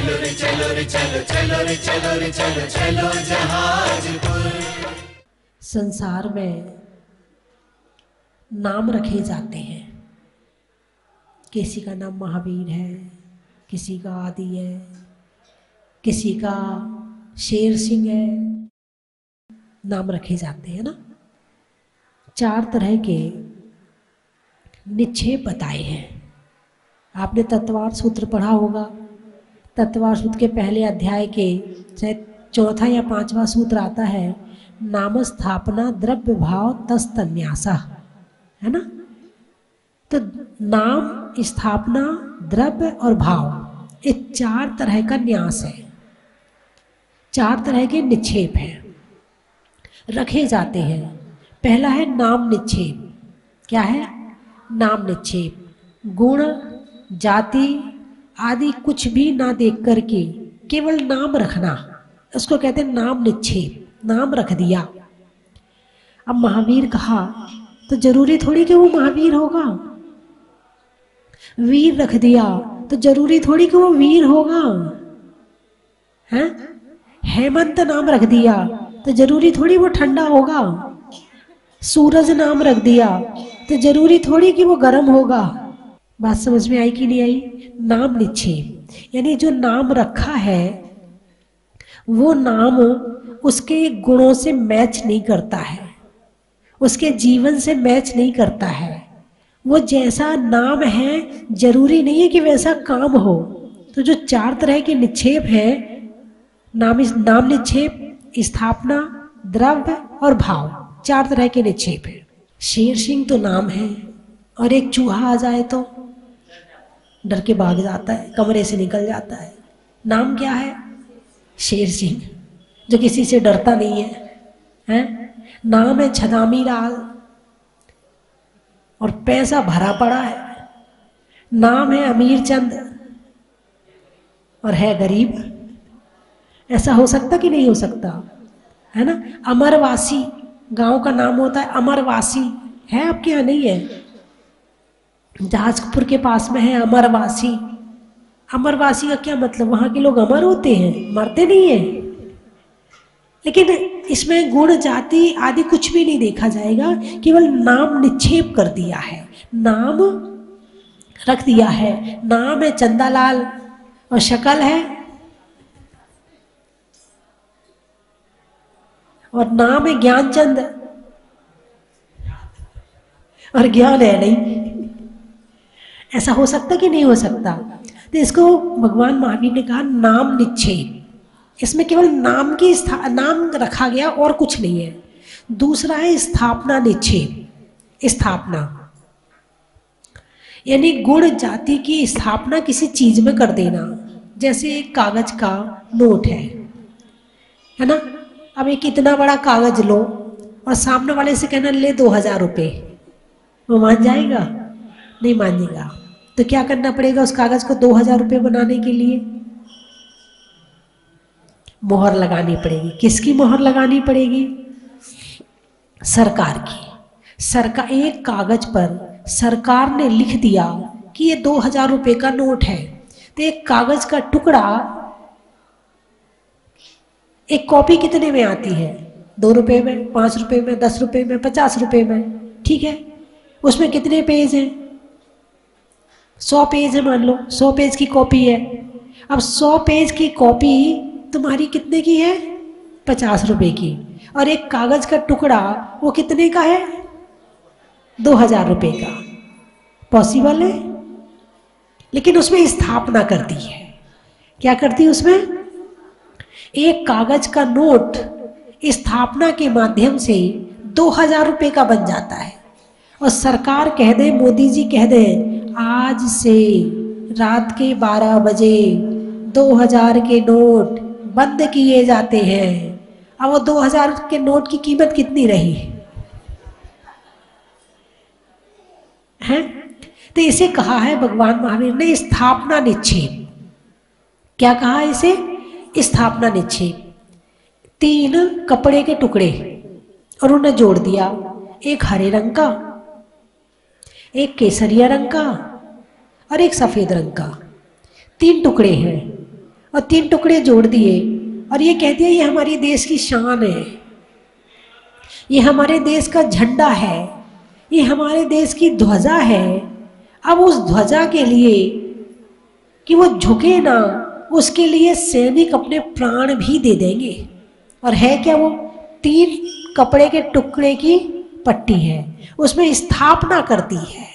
चलो रे चलो रे चलो चलो रे चलो रे चलो चलो जहाजपुर। संसार में नाम रखे जाते हैं। किसी का नाम महावीर है, किसी का आदि है, किसी का शेर सिंह है, नाम रखे जाते हैं ना। 4 तरह के निक्षेप बताए हैं। आपने तत्वार्थ सूत्र पढ़ा होगा। तत्वार्थ सूत्र के पहले अध्याय के चाहे 4था या 5वां सूत्र आता है, नाम स्थापना द्रव्य भाव तस्तन्यासा, है ना। तो नाम, स्थापना, द्रव्य और भाव, ये 4 तरह का न्यास है, 4 तरह के निक्षेप हैं, रखे जाते हैं। पहला है नाम निक्षेप। क्या है? नाम निक्षेप। गुण, जाति आदि कुछ भी ना देख करके केवल नाम रखना, उसको कहते हैं नाम निक्षेप। नाम रख दिया। अब महावीर कहा तो जरूरी थोड़ी कि वो महावीर होगा। वीर रख दिया तो जरूरी थोड़ी कि वो वीर होगा, हैं? हेमंत नाम रख दिया तो जरूरी थोड़ी वो ठंडा होगा। सूरज नाम रख दिया तो जरूरी थोड़ी कि वो गर्म होगा। बात समझ में आई कि नहीं आई? नाम निक्षेप यानी जो नाम रखा है वो नाम उसके गुणों से मैच नहीं करता है, उसके जीवन से मैच नहीं करता है। वो जैसा नाम है जरूरी नहीं है कि वैसा काम हो। तो जो 4 तरह के निक्षेप हैं, नाम निक्षेप, स्थापना, द्रव्य और भाव, 4 तरह के निक्षेप हैं। शेर सिंह तो नाम है, और एक चूहा आ जाए तो डर के भाग जाता है, कमरे से निकल जाता है। नाम क्या है? शेर सिंह, जो किसी से डरता नहीं है, हैं? नाम है छदामी लाल, और पैसा भरा पड़ा है। नाम है अमीर चंद, और है गरीब। ऐसा हो सकता कि नहीं हो सकता, है ना। अमरवासी गांव का नाम होता है, अमरवासी है आपके यहाँ? नहीं है। जहाजपुर के पास में है अमरवासी। अमरवासी का क्या मतलब? वहां के लोग अमर होते हैं, मरते नहीं है। लेकिन इसमें गुण, जाति आदि कुछ भी नहीं देखा जाएगा, केवल नाम निक्षेप कर दिया है, नाम रख दिया है। नाम है चंदालाल और शक्ल है, और नाम है ज्ञानचंद और ज्ञान है नहीं। ऐसा हो सकता कि नहीं हो सकता? तो इसको भगवान महावीर ने कहा नाम निक्षेप। इसमें केवल नाम की नाम रखा गया और कुछ नहीं है। दूसरा है स्थापना निक्षेप। स्थापना यानी गुण जाति की स्थापना किसी चीज में कर देना। जैसे एक कागज का नोट है ना। अब एक इतना बड़ा कागज लो और सामने वाले से कहना ले 2000 रुपये, वो मान जाएगा? नहीं मानेगा। तो क्या करना पड़ेगा उस कागज को 2000 रुपये बनाने के लिए? मोहर लगानी पड़ेगी। किसकी मोहर लगानी पड़ेगी? सरकार की। सरकार, एक कागज पर सरकार ने लिख दिया कि ये 2000 रुपये का नोट है, तो एक कागज का टुकड़ा, एक कॉपी कितने में आती है? 2 रुपये में, 5 रुपये में, 10 रुपये में, 50 रुपये में, ठीक है। उसमें कितने पेज हैं? 100 पेज है, मान लो 100 पेज की कॉपी है। अब 100 पेज की कॉपी तुम्हारी कितने की है? 50 रुपये की। और एक कागज का टुकड़ा वो कितने का है? 2000 रुपये का। पॉसिबल है? लेकिन उसमें स्थापना कर दी है। क्या करती उसमें? एक कागज का नोट स्थापना के माध्यम से 2000 रुपये का बन जाता है। और सरकार कह दे, मोदी जी कह दे, आज से रात के 12 बजे 2000 के नोट बंद किए जाते हैं। अब वो 2000 के नोट की कीमत कितनी रही है? तो इसे कहा है भगवान महावीर ने स्थापना निक्षेप। क्या कहा इसे? स्थापना निक्षेप। 3 कपड़े के टुकड़े और उन्हें जोड़ दिया, एक हरे रंग का, एक केसरिया रंग का और एक सफेद रंग का। 3 टुकड़े हैं और 3 टुकड़े जोड़ दिए और ये कह दिया ये हमारी देश की शान है, ये हमारे देश का झंडा है, ये हमारे देश की ध्वजा है। अब उस ध्वजा के लिए कि वो झुके ना, उसके लिए सैनिक अपने प्राण भी दे देंगे। और है क्या वो? 3 कपड़े के टुकड़े की पट्टी है, उसमें स्थापना कर दी है।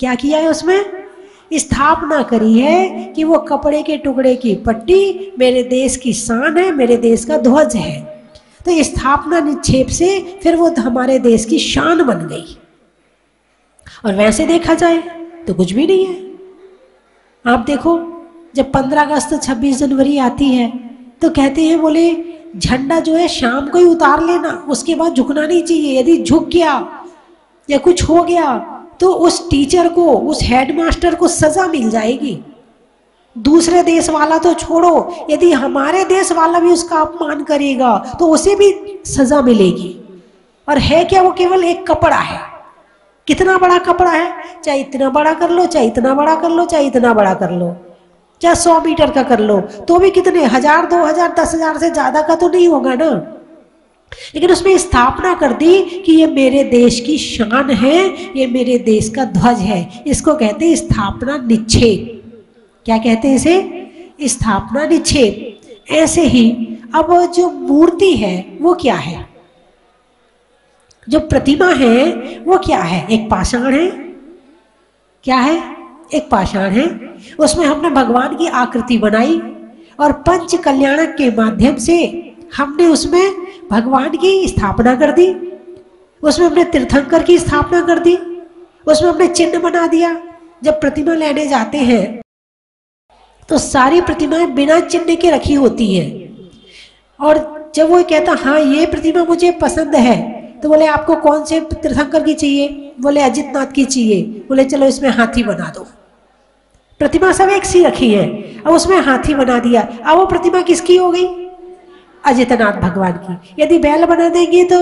क्या किया है? उसमें स्थापना करी है कि वो कपड़े के टुकड़े की पट्टी मेरे देश की शान है, मेरे देश का ध्वज है। तो स्थापना निक्षेप से फिर वो हमारे देश की शान बन गई। और वैसे देखा जाए तो कुछ भी नहीं है। आप देखो, जब 15 अगस्त 26 जनवरी आती है तो कहते हैं बोले झंडा जो है शाम को ही उतार लेना, उसके बाद झुकना नहीं चाहिए। यदि झुक गया या कुछ हो गया तो उस टीचर को, उस हेडमास्टर को सजा मिल जाएगी। दूसरे देश वाला तो छोड़ो, यदि हमारे देश वाला भी उसका अपमान करेगा तो उसे भी सजा मिलेगी। और है क्या? वो केवल एक कपड़ा है। कितना बड़ा कपड़ा है? चाहे इतना बड़ा कर लो, चाहे इतना बड़ा कर लो, चाहे इतना बड़ा कर लो, चाहे 100 मीटर का कर लो, तो भी कितने 1000, 2000, 10,000 से ज्यादा का तो नहीं होगा ना। लेकिन उसमें स्थापना कर दी कि ये मेरे देश की शान है, ये मेरे देश का ध्वज है। इसको कहते हैं स्थापना निक्षेप। क्या कहते हैं इसे? स्थापना निक्षेप। ऐसे ही अब जो मूर्ति है वो क्या है? जो प्रतिमा है वो क्या है? एक पाषाण है। क्या है? एक पाषाण है। उसमें हमने भगवान की आकृति बनाई और पंच कल्याणक के माध्यम से हमने उसमें भगवान की स्थापना कर दी। उसमें हमने तीर्थंकर की स्थापना कर दी, उसमें हमने चिन्ह बना दिया। जब प्रतिमा लेने जाते हैं तो सारी प्रतिमाएं बिना चिन्ह के रखी होती हैं। और जब वो कहता हाँ ये प्रतिमा मुझे पसंद है, तो बोले आपको कौन से तीर्थंकर की चाहिए? बोले अजितनाथ की चाहिए। बोले चलो इसमें हाथी बना दो। प्रतिमा सब एक सी रखी है, अब उसमें हाथी बना दिया। अब वो प्रतिमा किसकी हो गई? अजितनाथ भगवान की। यदि बैल बना देंगे तो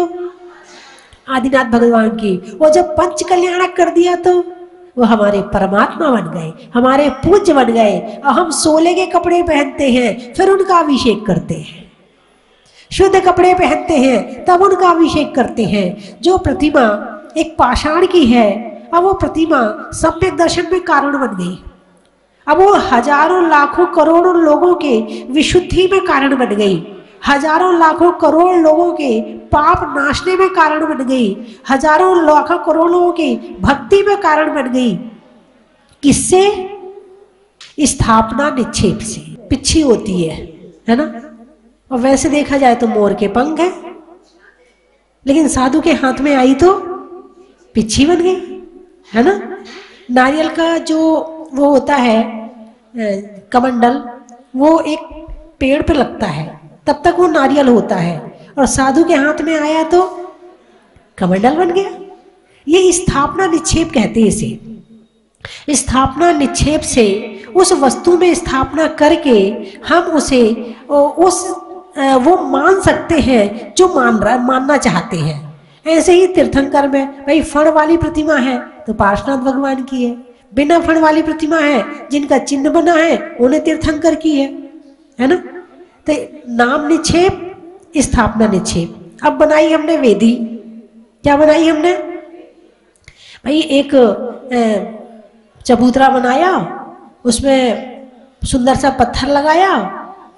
आदिनाथ भगवान की। वो जब पंच कल्याणक कर दिया तो वो हमारे परमात्मा बन गए, हमारे पूज्य बन गए। और हम 16 के कपड़े पहनते हैं, फिर उनका अभिषेक करते हैं। शुद्ध कपड़े पहनते हैं तब उनका अभिषेक करते हैं। जो प्रतिमा एक पाषाण की है, अब वो प्रतिमा सम्यक दर्शन में कारण बन गई। अब वो हजारों लाखों करोड़ों लोगों के विशुद्धि में कारण बन गई, हजारों लाखों करोड़ लोगों के पाप नाशने में कारण बन गई, हजारों लाखों करोड़ लोगों के भक्ति में कारण बन गई। किससे? स्थापना निक्षेप से। पिच्छी होती है ना। और वैसे देखा जाए तो मोर के पंख है, लेकिन साधु के हाथ में आई तो पिच्छी बन गई, है ना। नारियल का जो वो होता है कमंडल, वो एक पेड़ पे लगता है, तब तक वो नारियल होता है, और साधु के हाथ में आया तो कमंडल बन गया। ये स्थापना निक्षेप कहते हैं इसे। स्थापना निक्षेप से उस वस्तु में स्थापना करके हम उसे वो मान सकते हैं जो मानना चाहते हैं। ऐसे ही तीर्थंकर में भाई फण वाली प्रतिमा है तो पार्श्वनाथ भगवान की है, बिना फण वाली प्रतिमा है जिनका चिन्ह बना है उन्हें तीर्थंकर की है ना। तो नाम निक्षेप, स्थापना निक्षेप। अब बनाई हमने वेदी। क्या बनाई हमने? भाई एक चबूतरा बनाया, उसमें सुंदर सा पत्थर लगाया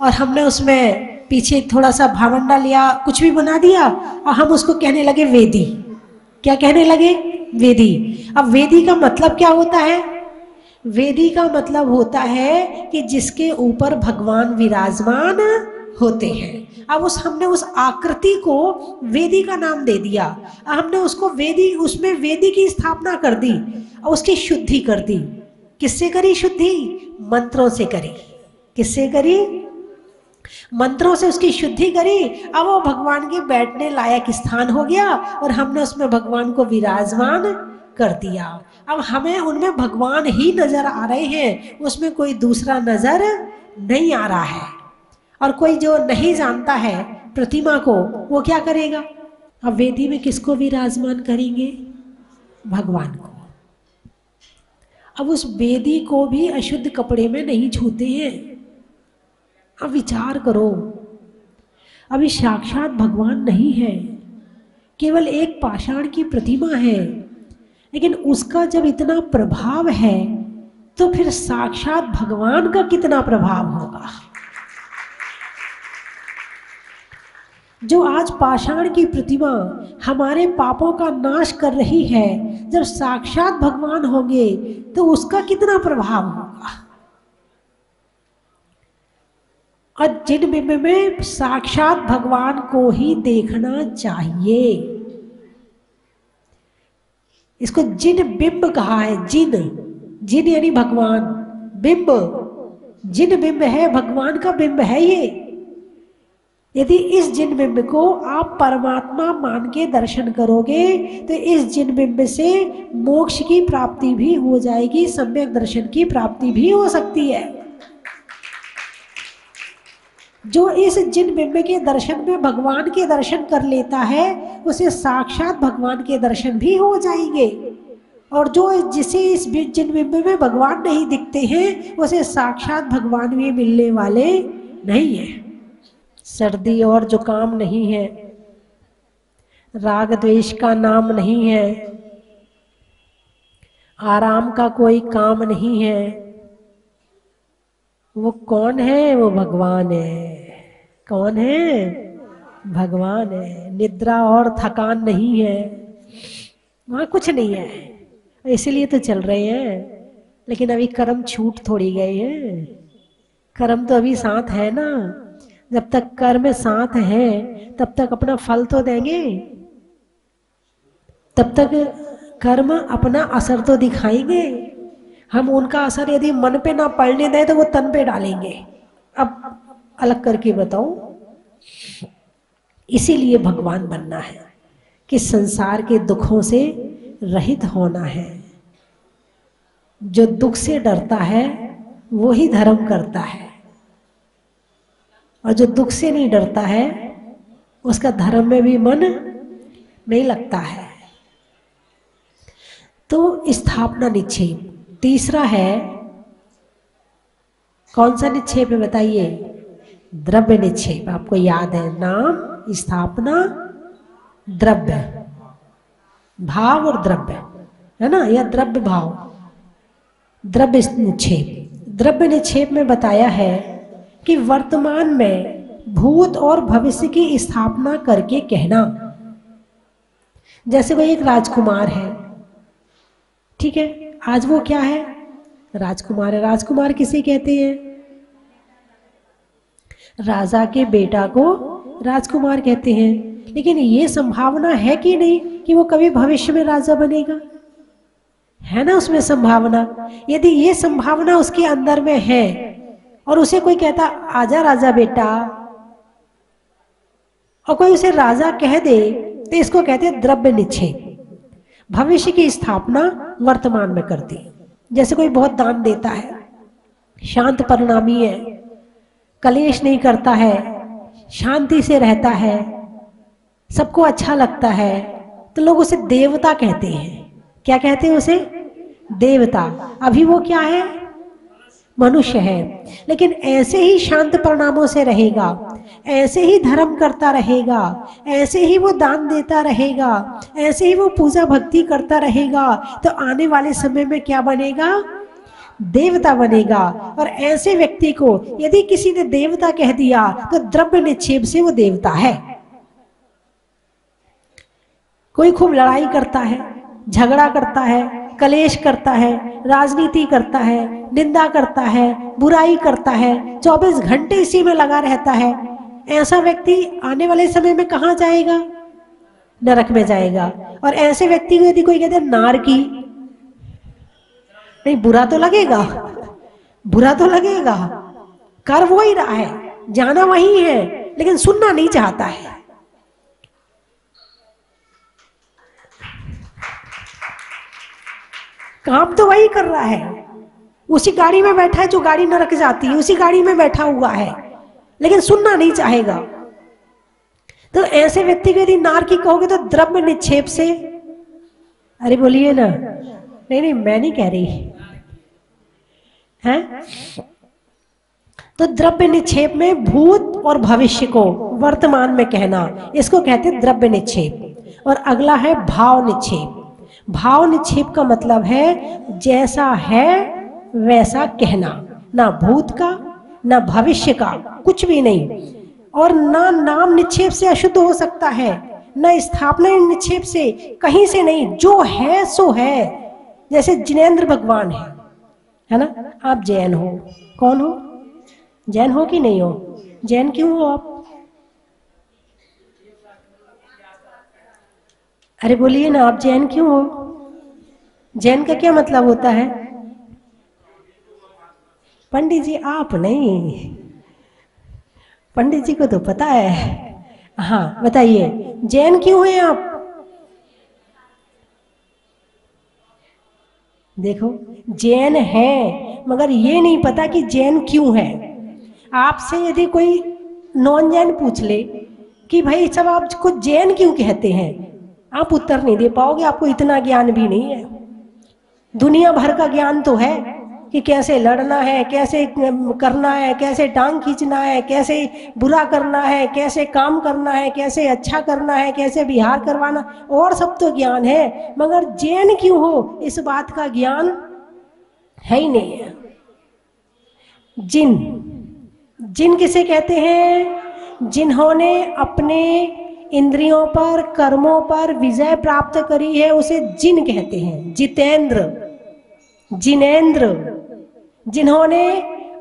और हमने उसमें पीछे थोड़ा सा भावंडा लिया, कुछ भी बना दिया और हम उसको कहने लगे वेदी। क्या कहने लगे? वेदी। अब वेदी का मतलब क्या होता है? वेदी का मतलब होता है कि जिसके ऊपर भगवान विराजमान होते हैं। अब हमने उस आकृति को वेदी का नाम दे दिया। हमने उसको वेदी, उसमें वेदी की स्थापना कर दी और उसकी शुद्धि कर दी। किससे करी शुद्धि? मंत्रों से करी। किससे करी? मंत्रों से उसकी शुद्धि करी। अब वो भगवान के बैठने लायक स्थान हो गया और हमने उसमें भगवान को विराजमान कर दिया। अब हमें उनमें भगवान ही नजर आ रहे हैं, उसमें कोई दूसरा नजर नहीं आ रहा है। और कोई जो नहीं जानता है प्रतिमा को, वो क्या करेगा? अब वेदी में किसको विराजमान करेंगे? भगवान को। अब उस वेदी को भी अशुद्ध कपड़े में नहीं छूते हैं। अब विचार करो, अभी साक्षात भगवान नहीं है, केवल एक पाषाण की प्रतिमा है, लेकिन उसका जब इतना प्रभाव है तो फिर साक्षात भगवान का कितना प्रभाव होगा। जो आज पाषाण की प्रतिमा हमारे पापों का नाश कर रही है, जब साक्षात भगवान होंगे तो उसका कितना प्रभाव होगा। और जिन बिंब में साक्षात भगवान को ही देखना चाहिए, इसको जिन बिंब कहा है। जिन, जिन यानी भगवान, बिंब, जिन बिंब है भगवान का बिंब है ये। यदि इस जिन बिंब को आप परमात्मा मान के दर्शन करोगे तो इस जिन बिंब से मोक्ष की प्राप्ति भी हो जाएगी, सम्यक दर्शन की प्राप्ति भी हो सकती है। जो इस जिन बिंब के दर्शन में भगवान के दर्शन कर लेता है उसे साक्षात भगवान के दर्शन भी हो जाएंगे, और जो जिसे इस जिन बिंब में भगवान नहीं दिखते हैं उसे साक्षात भगवान भी मिलने वाले नहीं है। सर्दी और जुकाम नहीं है, राग द्वेष का नाम नहीं है, आराम का कोई काम नहीं है। वो कौन है? वो भगवान है। कौन है? भगवान है। निद्रा और थकान नहीं है, वहां कुछ नहीं है, इसलिए तो चल रहे हैं। लेकिन अभी कर्म छूट थोड़ी गए हैं, कर्म तो अभी साथ है ना। जब तक कर्म साथ है तब तक अपना फल तो देंगे, तब तक कर्म अपना असर तो दिखाएंगे। हम उनका असर यदि मन पे ना पड़ने दें तो वो तन पे डालेंगे। अब अलग करके बताऊं, इसीलिए भगवान बनना है कि संसार के दुखों से रहित होना है। जो दुख से डरता है वो ही धर्म करता है, और जो दुख से नहीं डरता है उसका धर्म में भी मन नहीं लगता है। तो स्थापना निक्षेप तीसरा है। कौन सा निक्षेप है बताइए? द्रव्य निक्षेप। आपको याद है नाम, स्थापना, द्रव्य, भाव और द्रव्य, है ना, या द्रव्य भाव, द्रव्य निक्षेप। द्रव्य निक्षेप में बताया है कि वर्तमान में भूत और भविष्य की स्थापना करके कहना। जैसे कोई एक राजकुमार है, ठीक है, आज वो क्या है? राजकुमार है। राजकुमार किसे कहते हैं? राजा के बेटा को राजकुमार कहते हैं। लेकिन ये संभावना है कि नहीं कि वो कभी भविष्य में राजा बनेगा? है ना उसमें संभावना। यदि ये संभावना उसके अंदर में है और उसे कोई कहता आजा राजा बेटा, और कोई उसे राजा कह दे, तो इसको कहते हैं द्रव्य निक्षेप। भविष्य की स्थापना वर्तमान में करती। जैसे कोई बहुत दान देता है, शांत परिणामी है, कलेश नहीं करता है, शांति से रहता है, सबको अच्छा लगता है, तो लोग उसे देवता कहते हैं। क्या कहते हैं उसे? देवता। अभी वो क्या है? मनुष्य है। लेकिन ऐसे ही शांत परिणामों से रहेगा, ऐसे ही धर्म करता रहेगा, ऐसे ही वो दान देता रहेगा, ऐसे ही वो पूजा भक्ति करता रहेगा, तो आने वाले समय में क्या बनेगा? देवता बनेगा। और ऐसे व्यक्ति को यदि किसी ने देवता कह दिया तो द्रव्य निक्षेप से वो देवता है। कोई खूब लड़ाई करता है, झगड़ा करता है, कलेश करता है, राजनीति करता है, निंदा करता है, बुराई करता है, 24 घंटे इसी में लगा रहता है, ऐसा व्यक्ति आने वाले समय में कहाँ जाएगा? नरक में जाएगा। और ऐसे व्यक्ति को यदि कोई कहते हैं नारकी, नहीं, बुरा तो लगेगा, बुरा तो लगेगा, कर वो ही रहा है, जाना वही है, लेकिन सुनना नहीं चाहता है। काम तो वही कर रहा है, उसी गाड़ी में बैठा है जो गाड़ी नरक जाती है, उसी गाड़ी में बैठा हुआ है, लेकिन सुनना नहीं चाहेगा। तो ऐसे व्यक्ति को यदि नारकी कहोगे तो द्रव्य निक्षेप से, अरे बोलिए ना, नहीं नहीं मैं नहीं कह रही है। तो द्रव्य निक्षेप में भूत और भविष्य को वर्तमान में कहना, इसको कहते हैं द्रव्य निक्षेप। और अगला है भाव निक्षेप। भाव निक्षेप का मतलब है जैसा है वैसा कहना, ना भूत का ना भविष्य का, कुछ भी नहीं। और ना नाम निक्षेप से अशुद्ध हो सकता है, ना स्थापना निक्षेप से, कहीं से नहीं, जो है सो है। जैसे जिनेंद्र भगवान है ना। आप जैन हो, कौन हो? जैन हो कि नहीं हो? जैन क्यों हो आप? अरे बोलिए ना, आप जैन क्यों हो? जैन का क्या मतलब होता है? पंडित जी आप नहीं, पंडित जी को तो पता है। हाँ बताइए, जैन क्यों हैं आप? देखो, जैन है मगर ये नहीं पता कि जैन क्यों है। आपसे यदि कोई नॉन जैन पूछ ले कि भाई सब आपको जैन क्यों कहते हैं, आप उत्तर नहीं दे पाओगे, आपको इतना ज्ञान भी नहीं है। दुनिया भर का ज्ञान तो है कि कैसे लड़ना है, कैसे करना है, कैसे टांग खींचना है, कैसे बुरा करना है, कैसे काम करना है, कैसे अच्छा करना है, कैसे विहार करवाना, और सब तो ज्ञान है, मगर जैन क्यों हो इस बात का ज्ञान है ही नहीं है। जिन, जिन किसे कहते हैं? जिन्होंने अपने इंद्रियों पर, कर्मों पर विजय प्राप्त करी है, उसे जिन कहते हैं। जितेंद्र, जिनेंद्र, जिन्होंने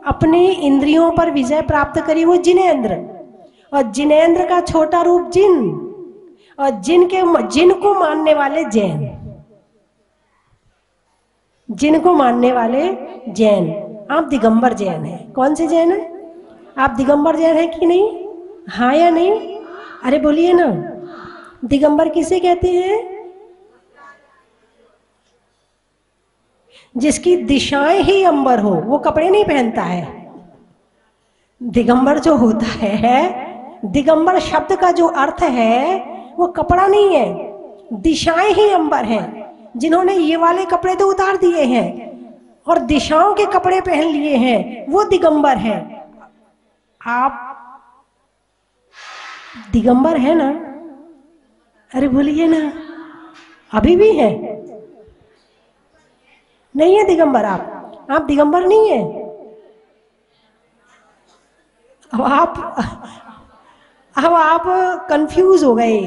अपनी इंद्रियों पर विजय प्राप्त करी वो जिनेंद्र। और जिनेंद्र का छोटा रूप जिन, और जिन को मानने वाले जैन, जिन को मानने वाले जैन। आप दिगंबर जैन हैं। कौन से जैन है? आप दिगंबर जैन हैं कि नहीं? हाँ या नहीं? अरे बोलिए ना, दिगंबर किसे कहते हैं? जिसकी दिशाएं ही अंबर हो, वो कपड़े नहीं पहनता है। दिगंबर जो होता है, दिगंबर शब्द का जो अर्थ है वो कपड़ा नहीं है, दिशाएं ही अंबर हैं। जिन्होंने ये वाले कपड़े तो उतार दिए हैं और दिशाओं के कपड़े पहन लिए हैं, वो दिगंबर है। आप दिगंबर है ना? अरे बोलिए ना, अभी भी है? नहीं है दिगंबर? आप दिगंबर नहीं है। अब आप कंफ्यूज हो गए।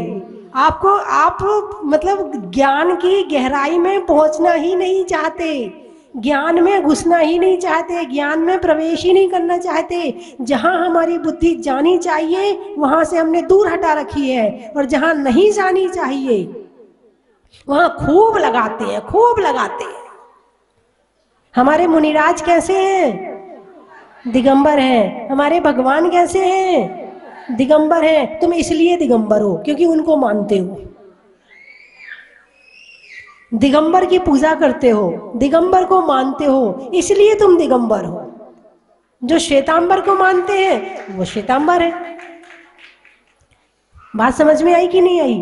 आप मतलब ज्ञान की गहराई में पहुंचना ही नहीं चाहते, ज्ञान में घुसना ही नहीं चाहते, ज्ञान में प्रवेश ही नहीं करना चाहते। जहां हमारी बुद्धि जानी चाहिए वहां से हमने दूर हटा रखी है, और जहां नहीं जानी चाहिए वहां खूब लगाते हैं, खूब लगाते हैं। हमारे मुनिराज कैसे हैं? दिगंबर हैं। हमारे भगवान कैसे हैं? दिगंबर हैं। तुम इसलिए दिगंबर हो क्योंकि उनको मानते हो, दिगंबर की पूजा करते हो, दिगंबर को मानते हो, इसलिए तुम दिगंबर हो। जो श्वेतांबर को मानते हैं वो श्वेतांबर है। बात समझ में आई कि नहीं आई?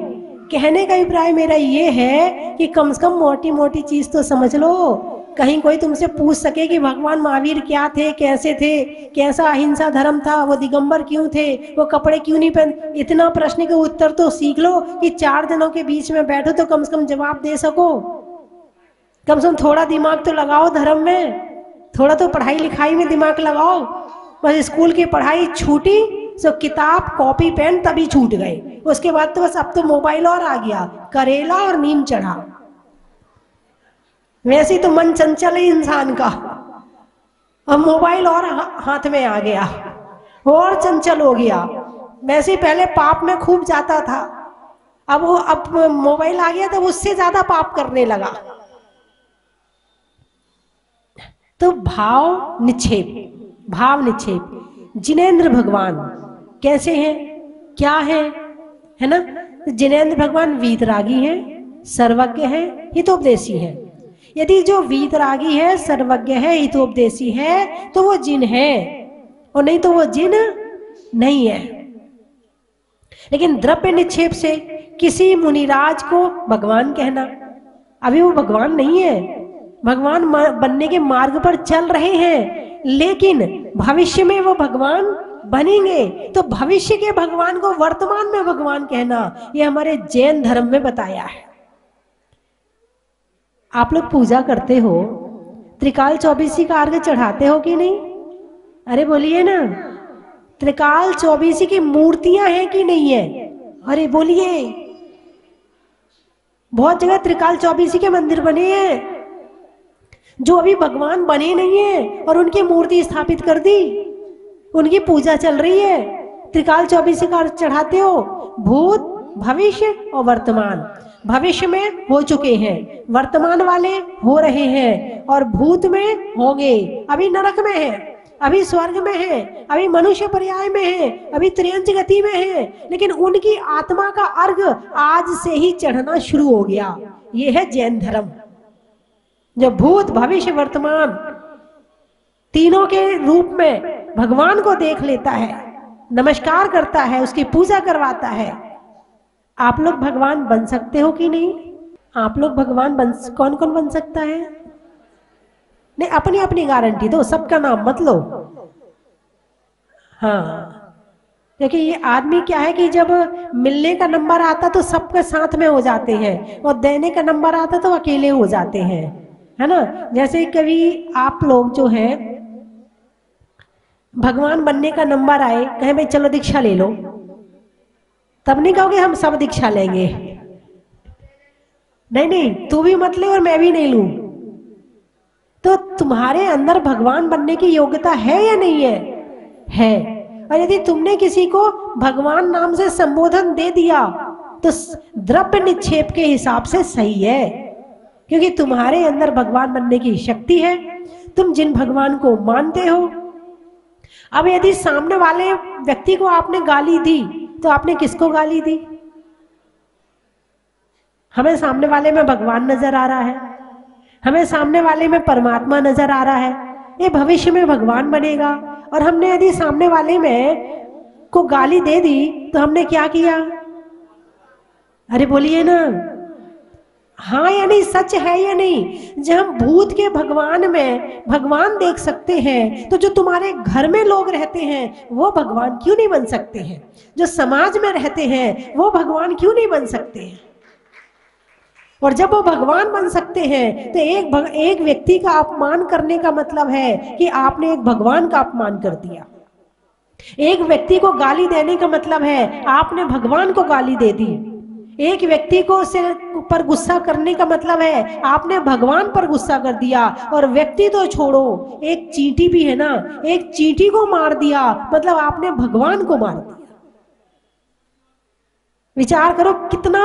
कहने का अभिप्राय मेरा ये है कि कम से कम मोटी मोटी चीज तो समझ लो। कहीं कोई तुमसे पूछ सके कि भगवान महावीर क्या थे, कैसे थे, कैसा अहिंसा धर्म था, वो दिगंबर क्यों थे, वो कपड़े क्यों नहीं पहन, इतना प्रश्न के उत्तर तो सीख लो कि 4 दिनों के बीच में बैठो तो कम से कम जवाब दे सको। कम से कम थोड़ा दिमाग तो लगाओ धर्म में, थोड़ा तो पढ़ाई लिखाई में दिमाग लगाओ। बस स्कूल की पढ़ाई छूटी तो किताब कॉपी पेन तभी छूट गए, उसके बाद तो बस अब तो मोबाइल और आ गया, करेला और नीम चढ़ा। वैसे तो मन चंचल है इंसान का, अब मोबाइल और हाथ में आ गया और चंचल हो गया। वैसे पहले पाप में खूब जाता था, अब मोबाइल आ गया तो उससे ज्यादा पाप करने लगा। तो भाव निक्षेप, भाव निक्षेप। जिनेंद्र भगवान कैसे हैं, क्या है ना? तो जिनेंद्र भगवान वीतरागी हैं, सर्वज्ञ हैं, हितोपदेशी हैं। यदि जो वीतरागी है, सर्वज्ञ है, हितोपदेशी है तो वो जिन है, और नहीं तो वो जिन नहीं है। लेकिन द्रव्य निक्षेप से किसी मुनिराज को भगवान कहना, अभी वो भगवान नहीं है, भगवान बनने के मार्ग पर चल रहे हैं, लेकिन भविष्य में वो भगवान बनेंगे। तो भविष्य के भगवान को वर्तमान में भगवान कहना, ये हमारे जैन धर्म में बताया है। आप लोग पूजा करते हो, त्रिकाल चौबीसी का अर्घ चढ़ाते हो कि नहीं? अरे बोलिए ना, त्रिकाल चौबीसी की मूर्तियां हैं कि नहीं है? अरे बोलिए। बहुत जगह त्रिकाल चौबीसी के मंदिर बने हैं जो अभी भगवान बने नहीं है और उनकी मूर्ति स्थापित कर दी, उनकी पूजा चल रही है। त्रिकाल चौबीसी का अर्घ चढ़ाते हो, भूत, भविष्य और वर्तमान। भविष्य में हो चुके हैं, वर्तमान वाले हो रहे हैं और भूत में होंगे। अभी नरक में है, अभी स्वर्ग में है, अभी मनुष्य पर्याय में है, अभी त्रियंच गति में है, लेकिन उनकी आत्मा का अर्घ आज से ही चढ़ना शुरू हो गया। ये है जैन धर्म, जो भूत, भविष्य, वर्तमान तीनों के रूप में भगवान को देख लेता है, नमस्कार करता है, उसकी पूजा करवाता है। आप लोग भगवान बन सकते हो कि नहीं? आप लोग भगवान कौन कौन बन सकता है? नहीं, अपनी अपनी गारंटी दो, सबका नाम मत लो। हाँ, क्योंकि ये आदमी क्या है कि जब मिलने का नंबर आता तो सबके साथ में हो जाते हैं और देने का नंबर आता तो अकेले हो जाते हैं, है ना। जैसे कभी आप लोग जो है भगवान बनने का नंबर आए, कहे भाई चलो दीक्षा ले लो, तब नहीं कहोगे हम सब दीक्षा लेंगे। नहीं नहीं, तू भी मत ले और मैं भी नहीं लूं। तो तुम्हारे अंदर भगवान बनने की योग्यता है या नहीं है? है। और यदि तुमने किसी को भगवान नाम से संबोधन दे दिया तो द्रव्य निक्षेप के हिसाब से सही है, क्योंकि तुम्हारे अंदर भगवान बनने की शक्ति है। तुम जिन भगवान को मानते हो, अब यदि सामने वाले व्यक्ति को आपने गाली दी तो आपने किसको गाली दी? हमें सामने वाले में भगवान नजर आ रहा है, हमें सामने वाले में परमात्मा नजर आ रहा है, ये भविष्य में भगवान बनेगा। और हमने यदि सामने वाले में को गाली दे दी तो हमने क्या किया? अरे बोलिए ना, हाँ या नहीं, सच है या नहीं? जब हम भूत के भगवान में भगवान देख सकते हैं तो जो तुम्हारे घर में लोग रहते हैं वो भगवान क्यों नहीं बन सकते हैं? जो समाज में रहते हैं वो भगवान क्यों नहीं बन सकते हैं? और जब वो भगवान बन सकते हैं तो एक व्यक्ति का अपमान करने का मतलब है कि आपने एक भगवान का अपमान कर दिया। एक व्यक्ति को गाली देने का मतलब है आपने भगवान को गाली दे दी। एक व्यक्ति को सिर पर गुस्सा करने का मतलब है आपने भगवान पर गुस्सा कर दिया। और व्यक्ति तो छोड़ो, एक चींटी भी है ना, एक चींटी को मार दिया मतलब आपने भगवान को मार दिया। विचार करो कितना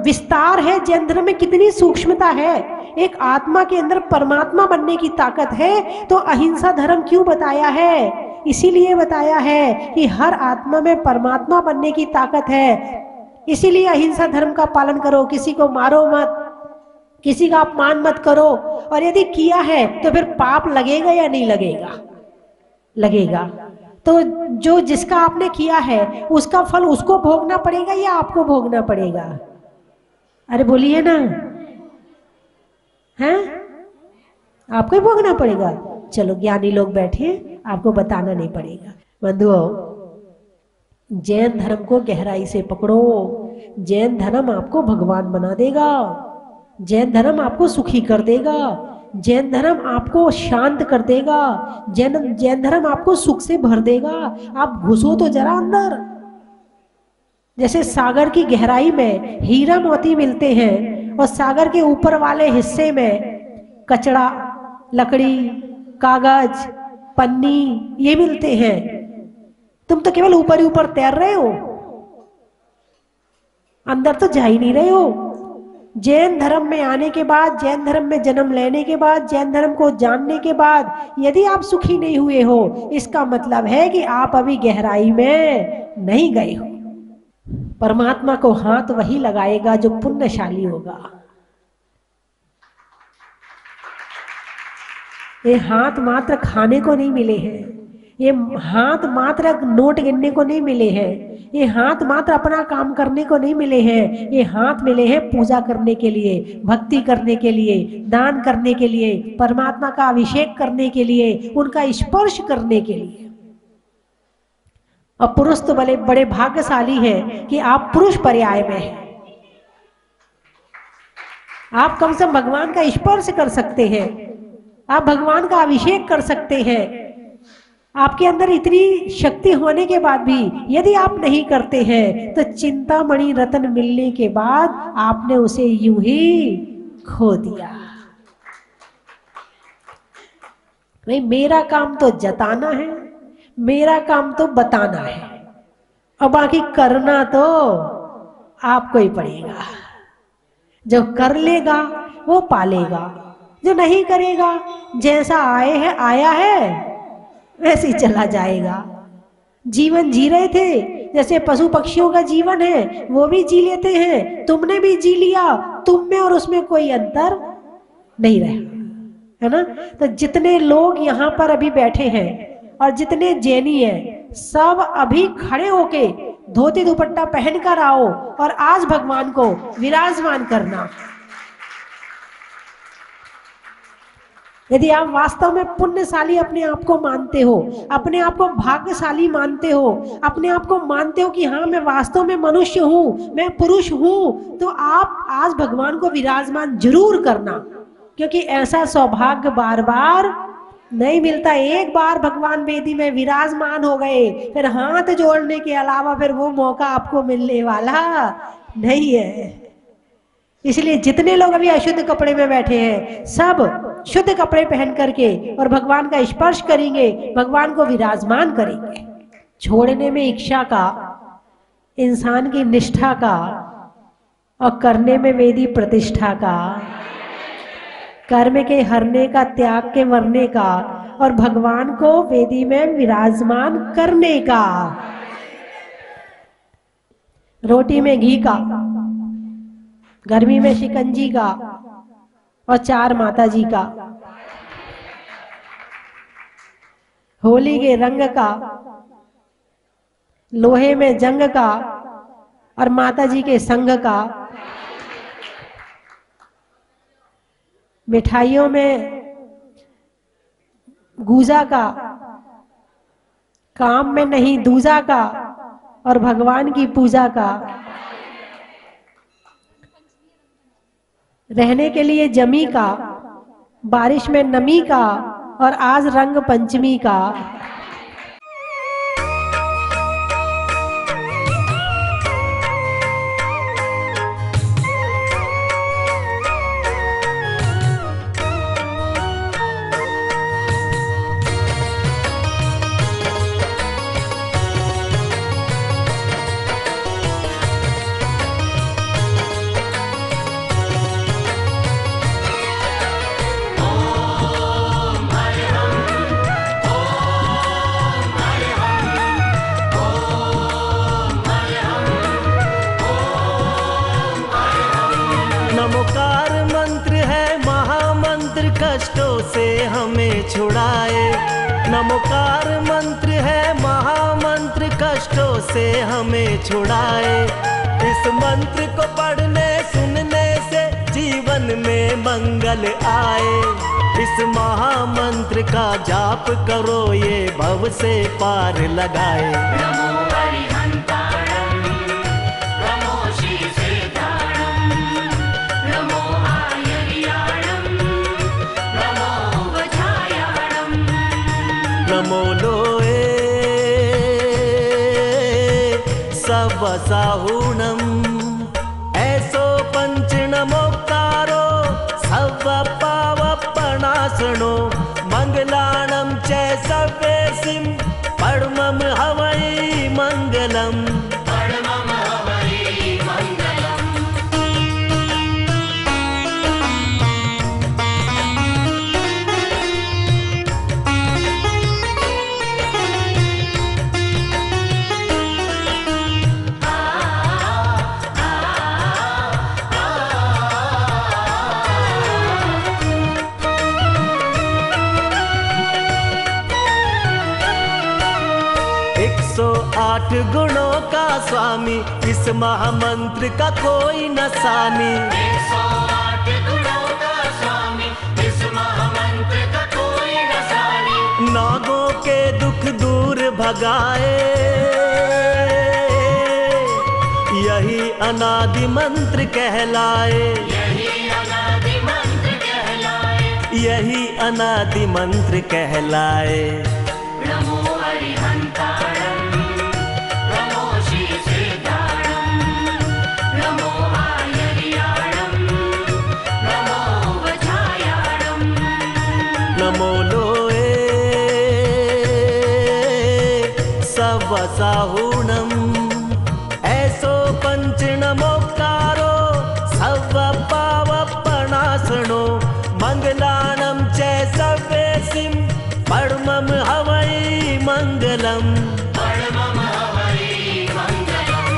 विस्तार है जैन धर्म में, कितनी सूक्ष्मता है। एक आत्मा के अंदर परमात्मा बनने की ताकत है तो अहिंसा धर्म क्यों बताया है? इसीलिए बताया है कि हर आत्मा में परमात्मा बनने की ताकत है। इसीलिए अहिंसा धर्म का पालन करो, किसी को मारो मत, किसी का अपमान मत करो। और यदि किया है तो फिर पाप लगेगा या नहीं लगेगा? लगेगा। तो जो जिसका आपने किया है उसका फल उसको भोगना पड़ेगा या आपको भोगना पड़ेगा? अरे बोलिए ना, हैं? आपको ही भोगना पड़ेगा। चलो ज्ञानी लोग बैठे, आपको बताना नहीं पड़ेगा। बंधुओं, जैन धर्म को गहराई से पकड़ो। जैन धर्म आपको भगवान बना देगा, जैन धर्म आपको सुखी कर देगा, जैन धर्म आपको शांत कर देगा, जैन धर्म आपको सुख से भर देगा। आप घुसो तो जरा अंदर। जैसे सागर की गहराई में हीरा मोती मिलते हैं और सागर के ऊपर वाले हिस्से में कचड़ा, लकड़ी, कागज, पन्नी ये मिलते हैं। तुम तो केवल ऊपर ही ऊपर तैर रहे हो, अंदर तो जा ही नहीं रहे हो। जैन धर्म में आने के बाद, जैन धर्म में जन्म लेने के बाद, जैन धर्म को जानने के बाद यदि आप सुखी नहीं हुए हो, इसका मतलब है कि आप अभी गहराई में नहीं गए हो। परमात्मा को हाथ वही लगाएगा जो पुण्यशाली होगा। ये हाथ मात्र खाने को नहीं मिले हैं, ये हाथ मात्र नोट गिनने को नहीं मिले हैं, ये हाथ मात्र अपना काम करने को नहीं मिले हैं, ये हाथ मिले हैं पूजा करने के लिए, भक्ति करने के लिए, दान करने के लिए, परमात्मा का अभिषेक करने के लिए, उनका स्पर्श करने के लिए। और पुरुष तो बड़े बड़े भाग्यशाली हैं कि आप पुरुष पर्याय में हैं। आप कम से कम भगवान का स्पर्श कर सकते हैं, आप भगवान का अभिषेक कर सकते हैं। आपके अंदर इतनी शक्ति होने के बाद भी यदि आप नहीं करते हैं तो चिंतामणि रत्न मिलने के बाद आपने उसे यूं ही खो दिया। नहीं, मेरा काम तो जताना है, मेरा काम तो बताना है, और बाकी करना तो आपको ही पड़ेगा। जो कर लेगा वो पालेगा, जो नहीं करेगा जैसा आया है वैसे ही चला जाएगा। जीवन जी रहे थे जैसे पशु पक्षियों का जीवन है, वो भी जी लेते हैं, तुमने भी जी लिया, तुम में और उसमें कोई अंतर नहीं रहा, है ना। तो जितने लोग यहाँ पर अभी बैठे हैं और जितने जैनी हैं, सब अभी खड़े होके धोती दुपट्टा पहनकर आओ और आज भगवान को विराजमान करना। यदि आप वास्तव में पुण्यशाली अपने आप को मानते हो, अपने आप को भाग्यशाली मानते हो, अपने आप को मानते हो कि हाँ मैं वास्तव में मनुष्य हूँ, मैं पुरुष हूँ, तो आप आज भगवान को विराजमान जरूर करना, क्योंकि ऐसा सौभाग्य बार बार नहीं मिलता। एक बार भगवान वेदी में विराजमान हो गए, फिर हाथ जोड़ने के अलावा फिर वो मौका आपको मिलने वाला नहीं है। इसलिए जितने लोग अभी अशुद्ध कपड़े में बैठे हैं, सब शुद्ध कपड़े पहन करके और भगवान का स्पर्श करेंगे, भगवान को विराजमान करेंगे। छोड़ने में इच्छा का, इंसान की निष्ठा का, और करने में वेदी प्रतिष्ठा का, कर्म के हरने का, त्याग के मरने का, और भगवान को वेदी में विराजमान करने का। रोटी में घी का, गर्मी में शिकंजी का, और चार माता जी का, होली के रंग का, लोहे में जंग का, और माता जी के संग का, मिठाइयों में गूजा का, काम में नहीं दूजा का, और भगवान की पूजा का, रहने के लिए जमी का, बारिश में नमी का, और आज रंग पंचमी का। नमोकार मंत्र है महामंत्र, कष्टों से हमें छुड़ाए। नमोकार मंत्र है महामंत्र, कष्टों से हमें छुड़ाए। इस मंत्र को पढ़ने सुनने से जीवन में मंगल आए। इस महामंत्र का जाप करो, ये भव से पार लगाए। नमो हरिहंताणं, नमो श्रीसेताणं, नमो आयर्याणं, नमो वज्रायाणं, नमो लोए सवसाहुणम्, ऐसो पंच नमोक्तारो सवपावपणासनो, मंगलाणं च सव्येसिं परमं हवै मंगलम्। परमं हवै मंगलम्। 108 गुणों का स्वामी, इस महामंत्र का कोई न सानी। 108 गुणों का स्वामी, इस महामंत्र का कोई न सानी। नागों के दुख दूर भगाए, यही अनादि मंत्र कहलाए। यही अनादि मंत्र कहलाए। यही अनादि मंत्र कहलाए। नमो हरिहंताणं, नमो श्रीसिद्धाणं, नमो आयर्याणं, नमो वज्रायाणं, नमो लोए सवसाहुणम्, ऐसो पंच नमोकारो सवपावपनाशनो, मंगलानं च सव्येसिं परमं हवै मंगलम्। परमं हवै मंगलम्।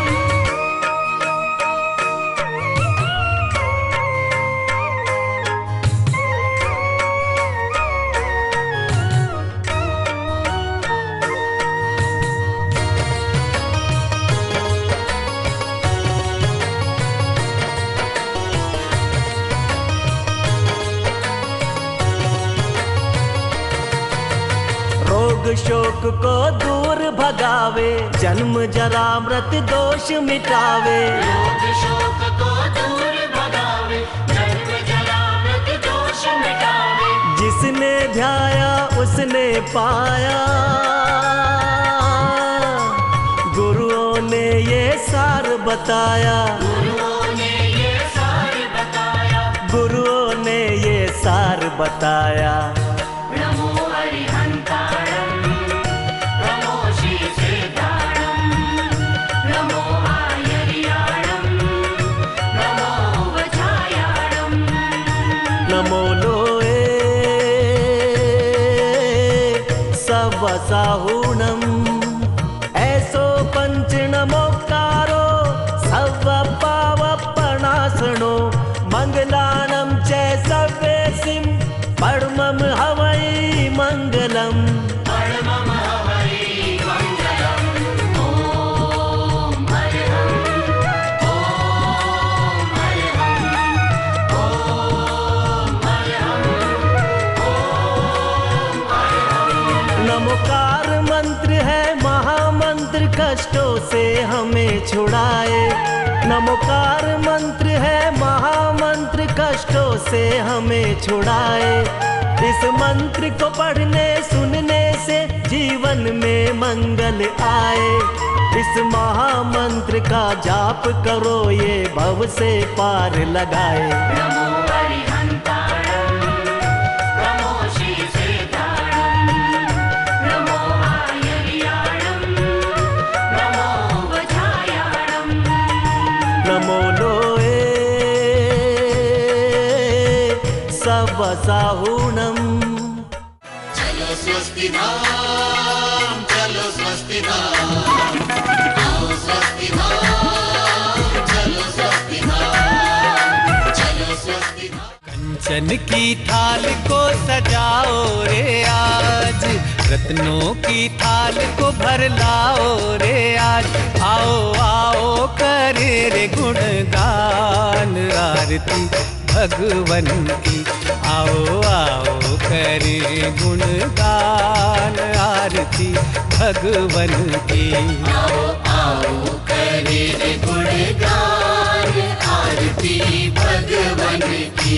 रोग शोक को दूर भगावे, जन्म जरा मृत्यु दोष मिटावे। रोग शोक को दूर भगावे, जन्म जरा मृत्यु दोष मिटावे। जिसने ध्याया उसने पाया, गुरुओं ने ये सार बताया। गुरुओं ने ये सार बताया। गुरुओं ने ये सार बताया। नमो हरिहंताणं, नमो श्रीसिद्धाणं, नमो आयर्याणं, नमो वज्रायाणं, नमो लोए सवसाहुणम्, ऐसो पंच नमोकारो सवपावपनाशनो, मंगलानं च सव्येसिं परमं हवै मंगलम्। परमं हवै मंगलम्। ॐ हरिहं, ॐ हरिहं, ॐ हरिहं, ॐ हरिहं। नमोकार मंत्र है महामंत्र, कष्टों से हमें छुड़ाए। नमोकार मंत्र है महामंत्र, कष्टों से हमें छुड़ाए। इस मंत्र को पढ़ने सुनने से जीवन में मंगल आए। इस महामंत्र का जाप करो, ये भव से पार लगाए। नमो हरिहंताणं, नमो श्रीसिद्धाणं, नमो आयर्याणं, नमो वज्रायाणं, नमो लोए सवसाहुणम्। चलो स्वस्ति धाम, चलो स्वस्ति धाम, आओ स्वस्ति धाम, चलो स्वस्ति धाम, चलो स्वस्ति धाम। कंचन की थाल को सजाओ रे आज, रत्नों की थाल को भर लाओ रे आज। आओ आओ करे रे गुणगान आरती भगवन की। आओ आओ करे गुणगान आरती भगवन की। आओ आओ करे रे गुणगान आरती भगवन की।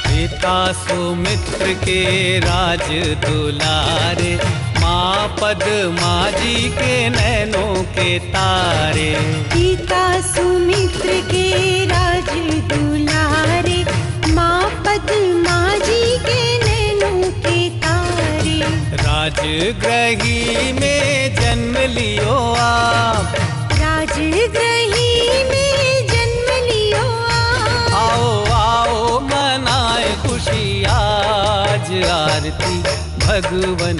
पिता सुमित्र के राज दुलारे, माँ पद्मा जी के नैनों के तारे। पिता सुमित्र के राज दुलारे, माँ पद्मा जी के नैनों के तारे। राजगृही में जन्म लियो आप, राजगृही में जन्म लियो आप। आओ आओ मनाए खुशी आज आरती भगवन।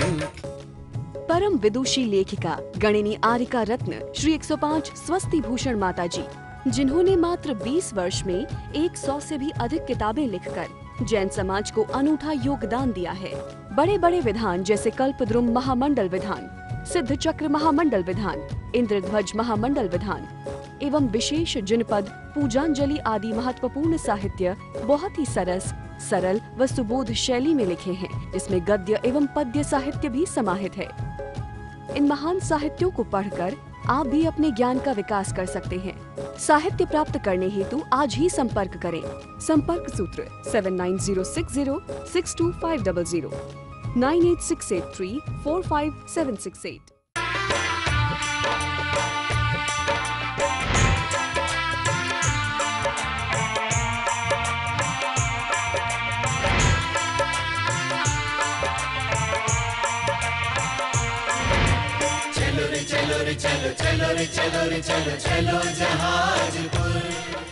परम विदुषी लेखिका गणिनी आरिका रत्न श्री 105 स्वस्ति भूषण माता जी, जिन्होंने मात्र 20 वर्ष में 100 से भी अधिक किताबें लिखकर जैन समाज को अनूठा योगदान दिया है। बड़े बड़े विधान जैसे कल्पद्रुम महामंडल विधान, सिद्ध चक्र महामंडल विधान, इंद्रध्वज महामंडल विधान एवं विशेष जिनपद, पूजांजलि आदि महत्वपूर्ण साहित्य बहुत ही सरल व सुबोध शैली में लिखे हैं, जिसमें गद्य एवं पद्य साहित्य भी समाहित है। इन महान साहित्यों को पढ़कर आप भी अपने ज्ञान का विकास कर सकते हैं। साहित्य प्राप्त करने हेतु आज ही संपर्क करें। संपर्क सूत्र 7906062500 9868345768। चलो रे चलो रे चलो चलो रे चलो रे चलो चलो जहाजपुर।